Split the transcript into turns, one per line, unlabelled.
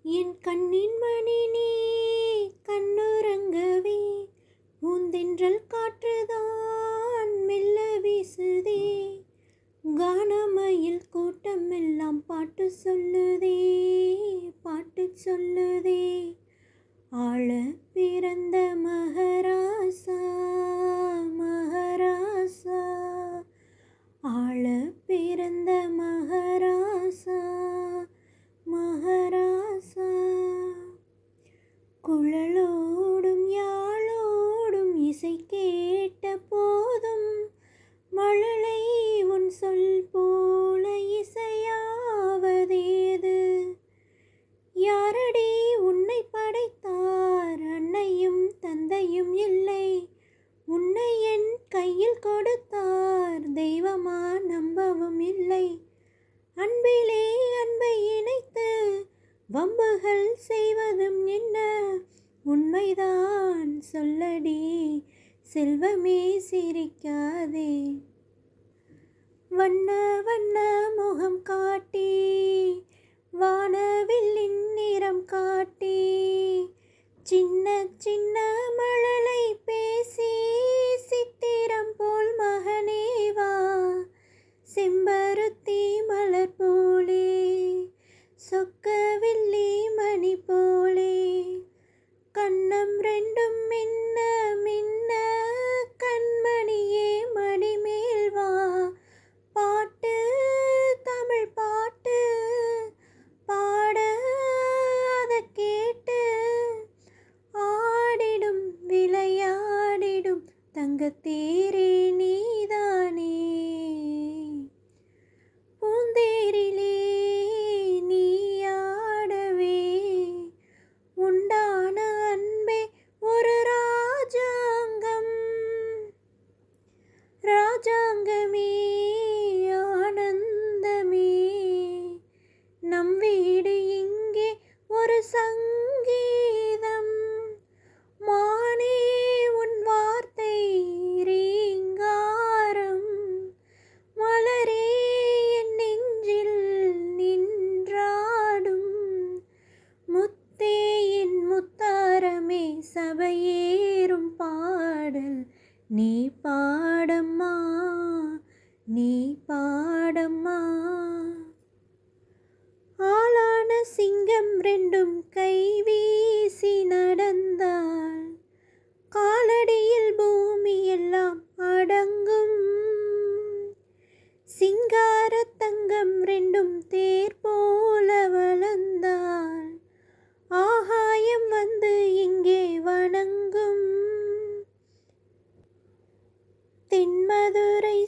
என் கண்ணின் மணி நீ கண்ணுறங்கவே பூந்தென்றல் காற்றுதான் மெல்ல வீசுதே. கானமயில் கூட்டம் எல்லாம் பாட்டு சொல்லுதே, பாட்டு சொல்லுதே. ஆள பிறந்த மகராசா, மகராசா, ஆள பிறந்த மகராசா, மகராசா. குழலோடும் யாழோடும் இசை கேட்ட போதும் மழலை உன் சொல் போல இசையாவதேது? யாரடி உன்னை படைத்தார்? அன்னையும் தந்தையும் இல்லை. உன்னை என் கையில் கொடுத்தார், தெய்வமா நம்பவும் இல்லை. அன்பிலே அன்பை இணைத்து வம்புகள் செய்வதும் என்ன? உண்மைதான் சொல்லடி செல்வமே, சிரிக்காதே. வண்ண வண்ண முகம் காட்டி வானவில்லின் நிறம் காட்டி சின்ன சின்ன மழலை பேசி சித்திரம் போல் மகனே வா. செம்பருத்தி மலர் போலே சொக்கவில்லி மணி போலே கண்ணம் ரெண்டும் மின்ன மின்ன கண்மணியே மடிமேல் வா. பாட்டு தமிழ் பாட்டு பாட அத கேட்டு ஆடிடும் விளையாடிடும் தங்கத்தேரே நீதானே. பூந்தேரிலே நீயாடவே உண்டான அன்பே ஒரு ராஜாங்கம். ராஜாங்கமே ஆனந்தமே, நம் வீடு இங்கே ஒரு சங்கீதம். மானே உன் வார்த்தை ரீங்காரம், மலரே என் நெஞ்சில் நின்றாடும். முத்தே என் முத்தாரமே சபையேறும் பாடல் நீ பாடம்மா, நீ பாடம்மா. ஆளான சிங்கம் ரெண்டும் கை வீசி நடந்தால் காலடியில் பூமி எல்லாம் அடங்கும். சிங்கார தங்கம் ரெண்டும் தேர் போல வளர்ந்தால் ஆகாயம் வந்து இங்கே வணங்கும். தென்மதுரை